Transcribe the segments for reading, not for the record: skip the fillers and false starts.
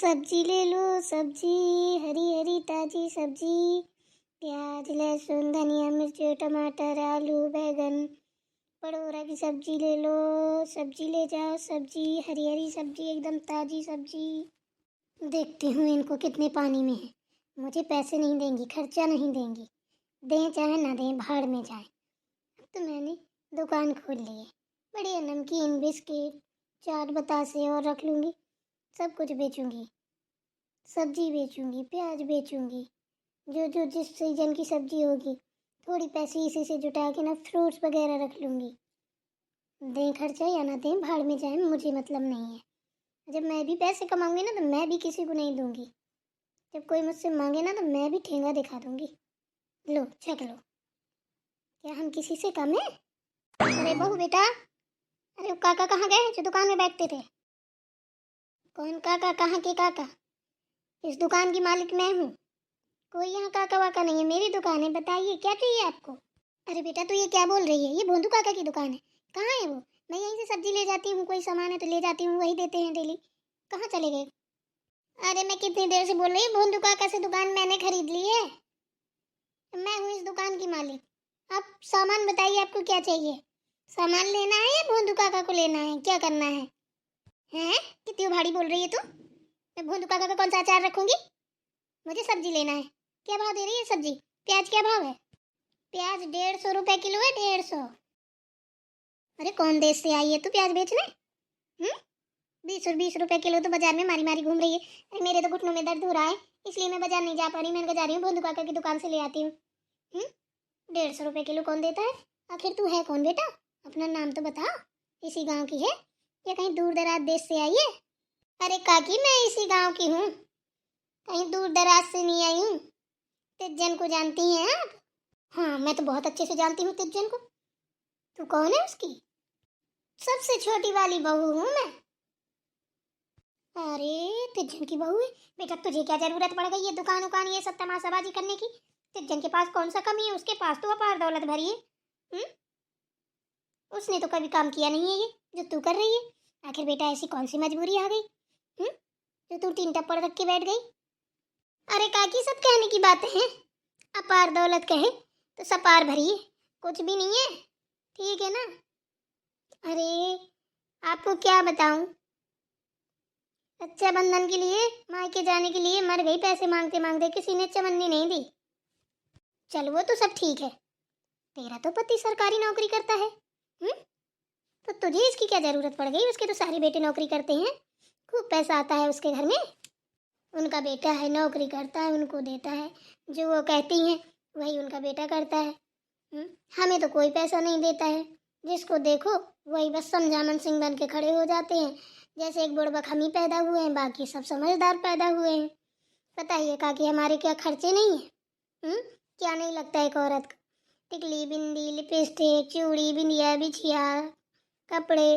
सब्जी ले लो सब्जी, हरी हरी ताजी सब्जी। प्याज लहसुन धनिया मिर्च टमाटर आलू बैगन पड़ोरा की सब्जी ले लो। सब्जी ले जाओ सब्जी, हरी हरी सब्जी एकदम ताजी सब्जी। देखती हूँ इनको कितने पानी में है। मुझे पैसे नहीं देंगी, खर्चा नहीं देंगी। दें चाहे ना दें, भाड़ में जाए। अब तो मैंने दुकान खोल ली है। बढ़िया नमकीन बिस्किट चाट बतासे और रख लूँगी। सब कुछ बेचूंगी, सब्जी बेचूंगी, प्याज बेचूंगी, जो जिस सीजन की सब्जी होगी थोड़ी पैसे इसी से जुटा के ना फ्रूट्स वगैरह रख लूँगी। दें खर्चा या ना दें, भाड़ में जाए, मुझे मतलब नहीं है। जब मैं भी पैसे कमाऊंगी ना तो मैं भी किसी को नहीं दूंगी। जब कोई मुझसे मांगे ना तो मैं भी ठेंगा दिखा दूंगी। लो छक लो। क्या हम किसी से कम है? अरे बहू बेटा, अरे काका कहाँ गए जो दुकान में बैठते थे? कौन काका? कहाँ के काका? इस दुकान की मालिक मैं हूँ। कोई यहाँ काका वाका नहीं है, मेरी दुकान है। बताइए क्या चाहिए आपको? अरे बेटा तू ये क्या बोल रही है? ये भोंदू काका की दुकान है। कहाँ है वो? मैं यहीं से सब्जी ले जाती हूँ, कोई सामान है तो ले जाती हूँ, वही देते हैं डेली। कहाँ चले गए? अरे मैं कितनी देर से बोल रही हूँ, भोंदू काका से दुकान मैंने खरीद ली है। मैं हूँ इस दुकान की मालिक। आप सामान बताइए आपको क्या चाहिए? सामान लेना है या भोंदू काका को लेना है? क्या करना है? हैं? कितनी भारी बोल रही है तू? मैं भोंदू काका का कौन सा अचार रखूंगी? मुझे सब्जी लेना है। क्या भाव दे रही है सब्जी? प्याज क्या भाव है? प्याज 150 रुपए किलो है, 150। अरे कौन देश से आई है तू प्याज बेचने? 20 रुपए किलो तो बाजार में मारी मारी घूम रही है। अरे मेरे तो घुटनों में दर्द हो रहा है, इसलिए मैं बाजार नहीं जा पा रही। मैं जा रही हूँ भोंदू काका की दुकान से ले आती हूँ। 150 रुपए किलो कौन देता है? आखिर तू है कौन बेटा? अपना नाम तो बता। इसी गांव की है या कहीं दूर दराज देश से आई है? अरे काकी मैं इसी गांव की हूँ, कहीं दूर दराज से नहीं आई हूँ। तिज्जन को जानती हैं आप? हाँ मैं तो बहुत अच्छे से जानती हूँ तिज्जन को। तू कौन है उसकी? सबसे छोटी वाली बहू हूँ मैं। अरे तिज्जन की बहू है? बेटा तुझे क्या जरूरत पड़ गई ये दुकान उकान ये सब तमाशाबाजी करने की? तिज्जन के पास कौन सा कमी है? उसके पास तो अपार दौलत भरी है। उसने तो कभी काम किया नहीं है ये जो तू कर रही है। आखिर बेटा ऐसी कौन सी मजबूरी आ गई जो तू तीन टप्पड़ रख के बैठ गई? अरे काकी सब कहने की बातें हैं। अपार दौलत कहे तो सपार भरी है, कुछ भी नहीं है। ठीक है ना? अरे आपको क्या बताऊं, रक्षाबंधन के लिए मायके जाने के लिए मर गई पैसे मांगते मांगते, किसी ने चवन्नी नहीं दी। चल वो तो सब ठीक है, तेरा तो पति सरकारी नौकरी करता है। तो तुझे इसकी क्या जरूरत पड़ गई? उसके तो सारे बेटे नौकरी करते हैं, खूब पैसा आता है उसके घर में। उनका बेटा है नौकरी करता है, उनको देता है जो वो कहती हैं वही उनका बेटा करता है। हमें तो कोई पैसा नहीं देता है। जिसको देखो वही बस समझामन सिंह बन के खड़े हो जाते हैं, जैसे एक बुड़बक हम ही पैदा हुए हैं, बाकी सब समझदार पैदा हुए हैं। बताइए काकी हमारे क्या खर्चे नहीं है? क्या नहीं लगता एक औरत का? टिकली बिंदी लिपस्टिक चूड़ी बिंदिया बिछिया कपड़े,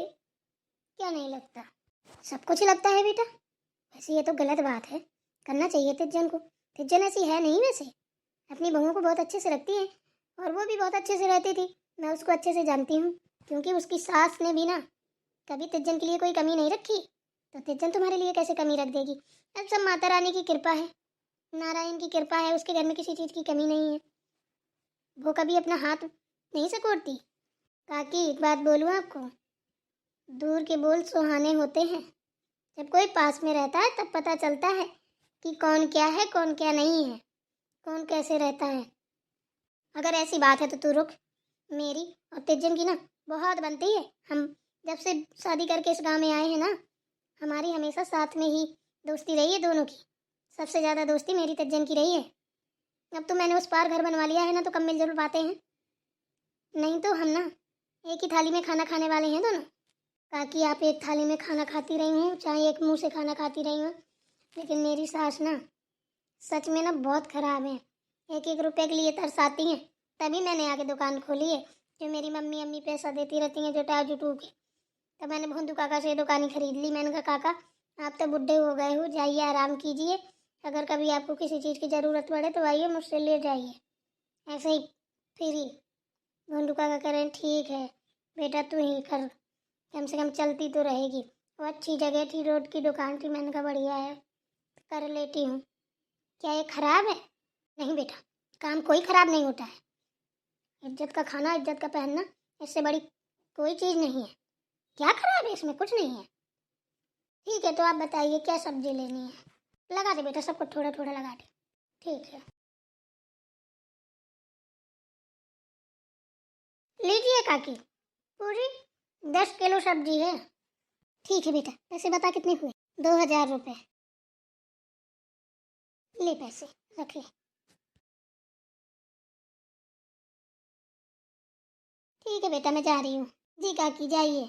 क्या नहीं लगता? सब कुछ लगता है बेटा। वैसे ये तो गलत बात है, करना चाहिए तिज्जन को। तिज्जन ऐसी है नहीं वैसे, अपनी बहू को बहुत अच्छे से रखती है और वो भी बहुत अच्छे से रहती थी। मैं उसको अच्छे से जानती हूँ क्योंकि उसकी सास ने भी ना कभी तिज्जन के लिए कोई कमी नहीं रखी। तो तिज्जन तुम्हारे लिए कैसे कमी रख देगी? अब सब माता रानी की कृपा है, नारायण की कृपा है, उसके घर में किसी चीज़ की कमी नहीं है। वो कभी अपना हाथ नहीं सिकोड़ती। काकी एक बात बोलूँ आपको, दूर के बोल सुहाने होते हैं, जब कोई पास में रहता है तब पता चलता है कि कौन क्या है कौन क्या नहीं है, कौन कैसे रहता है। अगर ऐसी बात है तो तू रुक। मेरी और तिज्जन की ना बहुत बनती है। हम जब से शादी करके इस गांव में आए हैं ना, हमारी हमेशा साथ में ही दोस्ती रही है दोनों की। सबसे ज़्यादा दोस्ती मेरी तिज्जन की रही है। अब तो मैंने उस पार घर बनवा लिया है ना, तो कब मिल जुल पाते हैं। नहीं तो हम ना एक ही थाली में खाना खाने वाले हैं दोनों। ताकि आप एक थाली में खाना खाती रही हूँ, चाहे एक मुंह से खाना खाती रही हूँ, लेकिन मेरी सास ना सच में ना बहुत ख़राब है। एक एक रुपए के लिए तरसाती हैं। तभी मैंने आके दुकान खोली है, जो मेरी मम्मी अम्मी पैसा देती रहती हैं जुटा जुटू के। तब मैंने भोंदू काका से दुकान ही खरीद ली। मैंने कहा काका आप तो बुढ़े हो गए हो, जाइए आराम कीजिए, अगर कभी आपको किसी चीज़ की ज़रूरत पड़े तो आइए मुझसे ले जाइए। ऐसे ही फ्री। भोंदू काका कह रहे हैं ठीक है बेटा तू ही कर, कम से कम चलती तो रहेगी। वो अच्छी जगह थी, रोड की दुकान थी। मैंने कहा बढ़िया है, कर लेती हूँ। क्या ये खराब है? नहीं बेटा, काम कोई खराब नहीं होता है। इज्जत का खाना, इज्जत का पहनना, इससे बड़ी कोई चीज़ नहीं है। क्या खराब है इसमें? कुछ नहीं है। ठीक है, तो आप बताइए क्या सब्जी लेनी है? लगा दे बेटा, सबको थोड़ा थोड़ा लगा दे। ठीक है, लीजिए काकी, पूरी 10 किलो सब्जी है। ठीक है बेटा, पैसे बता कितने हुए? 2,000 रुपये। ले पैसे, रख ले। ठीक है बेटा, मैं जा रही हूँ। जी काकी, जाइए।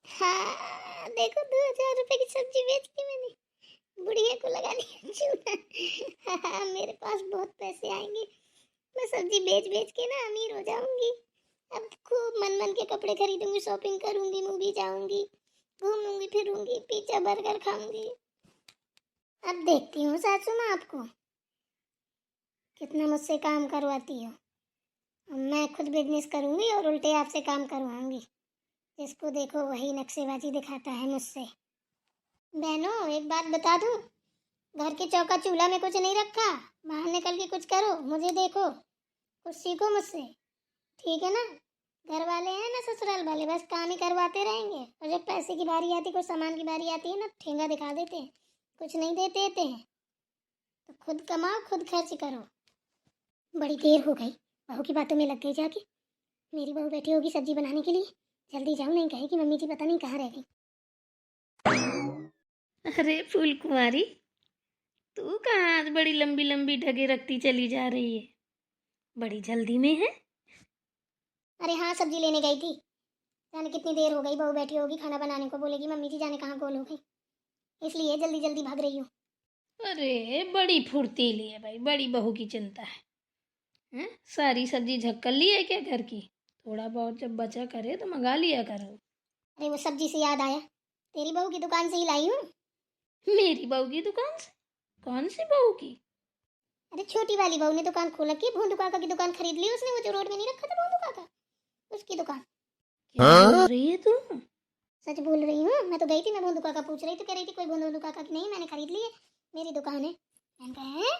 हाँ देखो, 2,000 रुपये की सब्जी बेच ली मैंने। बुढ़िया को लगा दिया चूना। हाँ, मेरे पास बहुत पैसे आएंगे। मैं सब्जी बेच बेच के ना अमीर हो जाऊंगी। अब खूब मन मन के कपड़े खरीदूंगी, शॉपिंग करूंगी, मूवी जाऊंगी, घूमूंगी फिरूंगी, पिज्जा बर्गर खाऊंगी। अब देखती हूँ सासू माँ आपको कितना मुझसे काम करवाती हो। अब मैं खुद बिजनेस करूंगी और उल्टे आपसे काम करवाऊंगी। जिसको देखो वही नक्शेबाजी दिखाता है मुझसे। बहनों, एक बात बता दूं, घर के चौका चूल्हा में कुछ नहीं रखा। बाहर निकल के कुछ करो, मुझे देखो, कुछ सीखो मुझसे। ठीक है ना? घर वाले हैं ना ससुराल वाले, बस काम ही करवाते रहेंगे, और जब पैसे की बारी आती, कोई सामान की बारी आती है ना, ठेंगा दिखा देते हैं, कुछ नहीं देते हैं। तो खुद कमाओ, खुद खर्च करो। बड़ी देर हो गई, बहू की बातों में लग गई जाके। मेरी बहू बैठी होगी सब्जी बनाने के लिए। जल्दी जाऊँ, नहीं कहे कि मम्मी जी पता नहीं कहाँ रह गई। अरे फूल कुमारी, तू कहाँ आज बड़ी लंबी लंबी ढगे रखती चली जा रही है? बड़ी जल्दी में है? अरे हाँ, सब्जी लेने गई थी। जाने कितनी देर हो गई, बहू बैठी होगी खाना बनाने को, बोलेगी मम्मी जी जाने कहाँ गोल हो गई, इसलिए जल्दी जल्दी भाग रही हूँ। अरे बड़ी फुर्तीली है भाई, बड़ी बहू की चिंता है। हैं? सारी सब्जी झक्कर ली है क्या घर की? थोड़ा बहुत जब बचा करे तो मंगा लिया करो। अरे वो सब्जी से याद आया, तेरी बहू की दुकान से ही लाई हूँ। मेरी बहू की दुकान से? कौन सी बहू की? अरे छोटी वाली बहू ने दुकान खोल रखी है, भोंदू काका की दुकान खरीद ली उसने, वो जो रोड में नहीं रखा था भोंदू काका, उसकी दुकान। क्या बोल रही है तू? सच बोल रही हूँ, मैं तो गई थी, मैं भोंदू काका पूछ रही थी, कह रही थी कोई भोंदू काका की नहीं, मैंने खरीद ली है, मेरी दुकान है। मैंने कहा है?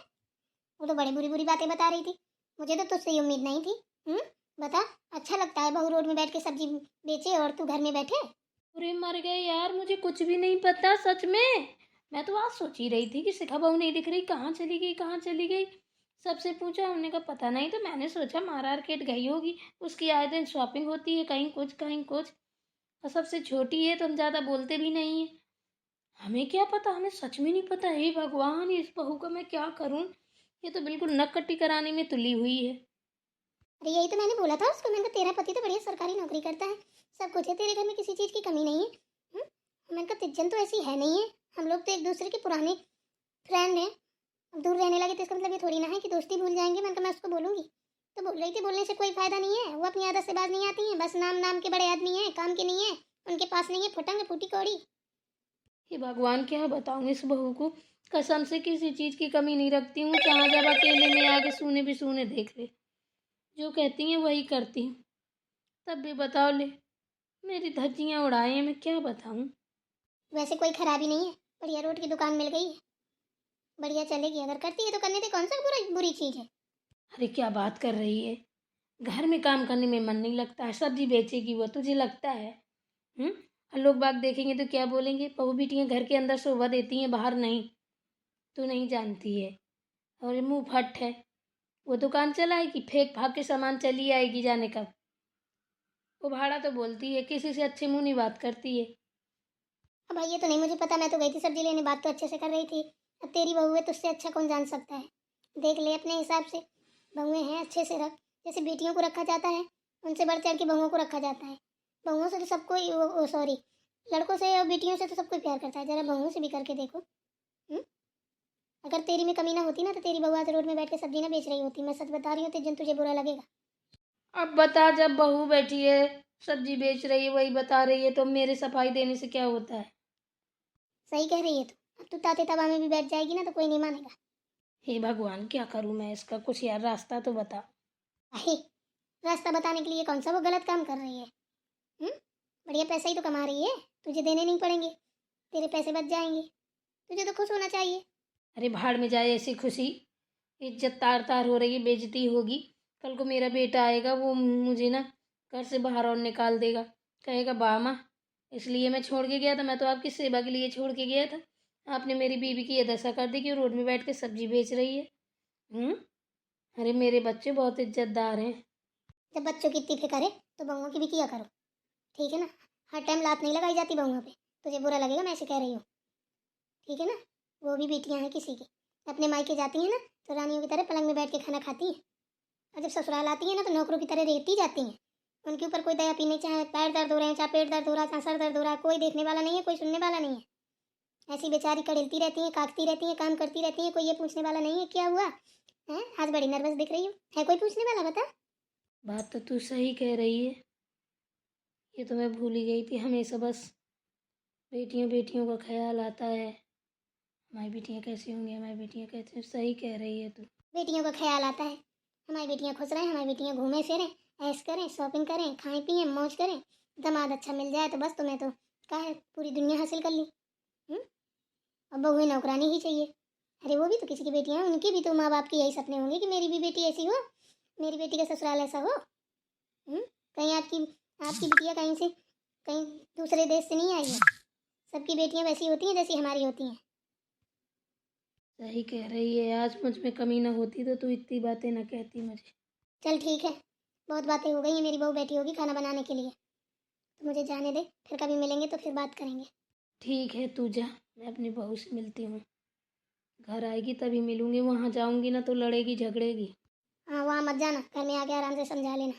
वो तो बड़ी बुरी बुरी बातें बता रही थी, मुझे तो तुझसे ये उम्मीद नहीं थी। बता, अच्छा लगता है बहू रोड में बैठ के सब्जी बेचे और तू घर में बैठे? अरे मर गए यार, मुझे कुछ भी नहीं पता सच में। मैं तो आज सोच ही रही थी कि शिखा बहू नहीं दिख रही, कहाँ चली गई कहाँ चली गई। सबसे पूछा, हमने का पता नहीं, तो मैंने सोचा मार्केट गई होगी, उसकी आए दिन शॉपिंग होती है, कहीं कुछ कहीं कुछ। और सबसे छोटी है तो हम ज़्यादा बोलते भी नहीं है। हमें क्या पता, हमें सच में नहीं पता। हे भगवान, इस बहू का मैं क्या करूं? ये तो बिल्कुल नक्कट्टी कराने में तुली हुई है। अरे यही तो मैंने बोला था उसको, मैंने कहा तेरा पति तो बढ़िया सरकारी नौकरी करता है, सब कुछ है तेरे घर में, किसी चीज़ की कमी नहीं है। मैंने कहा तिजन तो ऐसी है नहीं है, हम लोग तो एक दूसरे के पुराने फ्रेंड हैं। अब दूर रहने लगे तो इसका मतलब ये थोड़ी ना है कि दोस्ती भूल जाएंगे। मैंने कहा मैं उसको बोलूंगी, तो बोल रही थी बोलने से कोई फायदा नहीं है, वो अपनी आदत से बाज नहीं आती हैं, बस नाम नाम के बड़े आदमी हैं, काम के नहीं है, उनके पास नहीं है फुटंग फूटी कौड़ी। हे भगवान, क्या बताऊं इस बहू को। कसम से किसी चीज़ की कमी नहीं रखती हूँ, चाहे जब अकेले में आगे सूने भी सूने देख ले, जो कहती हैं वही करती हूँ। तब भी बताओ ले, मेरी धज्जियाँ उड़ाए हैं, मैं क्या बताऊँ। वैसे कोई खराबी नहीं है, बढ़िया रोड की दुकान मिल गई है, बढ़िया चलेगी, अगर करती है तो करने दे, कौन सा बुरी चीज़ है। अरे क्या बात कर रही है? घर में काम करने में मन नहीं लगता है, सब्जी बेचेगी वो, तुझे लगता है? और लोग बाग देखेंगे तो क्या बोलेंगे? बहू बेटियाँ घर के अंदर शोभा देती हैं, बाहर नहीं। तू नहीं जानती है। और ये मुंह फट है, वो दुकान चलाएगी, फेंक भाग के सामान चली आएगी जाने कब। वो भाड़ा तो बोलती है, किसी से अच्छे मुंह नहीं बात करती है। अब भाई ये तो नहीं मुझे पता, मैं तो गई थी सब्जी लेने, बात तो अच्छे से कर रही थी। अब तेरी बहू है, तुझसे अच्छा कौन जान सकता है। देख ले अपने हिसाब से, बहुएं हैं अच्छे से रख, जैसे बेटियों को रखा जाता है उनसे बढ़ चढ़ के बहुओं को रखा जाता है। बहुओं से तो सबको ही सॉरी, लड़कों से और बेटियों से तो सबको प्यार करता है, जरा बहुओं से भी करके देखो। हम्म? अगर तेरी में कमी ना होती ना, तो तेरी बहू आज रोड में बैठ के सब्जी ना बेच रही होती, मैं सच बता रही हूँ, जिन तुझे बुरा लगेगा। अब बता, जब बहू बैठी है सब्जी बेच रही है, वही बता रही है, तो मेरे सफाई देने से क्या होता है? सही कह रही है तू, अब तू ताते तवा में भी बैठ जाएगी ना तो कोई नहीं मानेगा। हे भगवान, क्या करूं मैं इसका? कुछ यार रास्ता तो बता। अहे, रास्ता बताने के लिए कौन सा वो गलत काम कर रही है? बढ़िया पैसा ही तो कमा रही है, तुझे देने नहीं पड़ेंगे, तेरे पैसे बच जाएंगे, तुझे तो खुश होना चाहिए। अरे भाड़ में जाए ऐसी खुशी, इज्जत तार तार हो रही है, बेइज्जती होगी। कल को मेरा बेटा आएगा, वो मुझे ना घर से बाहर और निकाल देगा, कहेगा बा माँ इसलिए मैं छोड़ के गया था, मैं तो आपकी सेवा के लिए छोड़ के गया था, आपने मेरी बीवी की ये दशा कर दी कि वो रोड में बैठ के सब्जी बेच रही है। अरे मेरे बच्चे बहुत इज्जतदार हैं। जब बच्चों की इतनी फिक्र है तो बहुओं की भी किया करो, ठीक है ना। हर टाइम लात नहीं लगाई जाती बहुओं पे, तुझे बुरा लगेगा, मैं ऐसे कह रही हूँ, ठीक है ना। वो भी बेटियां हैं किसी की, अपने मायके जाती हैं ना तो रानियों की तरह पलंग में बैठ के खाना खाती हैं, और जब ससुराल आती हैं ना तो नौकरों की तरह रेती जाती हैं। उनके ऊपर कोई दया पीने, चाहे पैर दर्द हो रहे हैं, चाहे पेट दर्द हो रहा है, चाहे सर दर्द हो रहा है, कोई देखने वाला नहीं है, कोई सुनने वाला नहीं है। ऐसी बेचारी कड़िलती रहती हैं, काटती रहती हैं, काम करती रहती हैं, कोई ये पूछने वाला नहीं है क्या हुआ है। आज बड़ी नर्वस दिख रही हूँ, है कोई पूछने वाला बता। बात तो तू सही कह रही है, ये तो मैं भूल ही गई थी। हमेशा बस बेटियों बेटियों का ख्याल आता है, हमारी बेटियाँ कैसी होंगी, हमारी बेटियाँ कैसे। सही कह रही है तू। बेटियों का ख्याल आता है, हमारी बेटियां खुश रहें, हमारी बेटियां घूमें फिरें, ऐश करें, शॉपिंग करें, खाएं पिएं, मौज करें, दामाद अच्छा मिल जाए तो बस तुम्हें तो क्या है, पूरी दुनिया हासिल कर ली। अब बहुएं नौकरानी ही चाहिए। अरे वो भी तो किसी की बेटियां हैं, उनकी भी तो माँ बाप के यही सपने होंगे कि मेरी भी बेटी ऐसी हो, मेरी बेटी का ससुराल ऐसा हो। कहीं आपकी आपकी बिटिया कहीं से, कहीं दूसरे देश से नहीं आई है। सबकी बेटियां वैसी होती हैं जैसी हमारी होती हैं। सही कह रही है, आज मुझ में कमी ना होती तो तू इतनी बातें ना कहती मुझे। चल ठीक है, बहुत बातें हो गई हैं, मेरी बहू बैठी होगी खाना बनाने के लिए, तो मुझे जाने दे, फिर कभी मिलेंगे तो फिर बात करेंगे। ठीक है तू जा, मैं अपनी बहू से मिलती हूँ। घर आएगी तभी मिलूंगी, वहाँ जाऊंगी ना तो लड़ेगी झगड़ेगी। हाँ वहाँ मत जाना, घर में आके आराम से समझा लेना।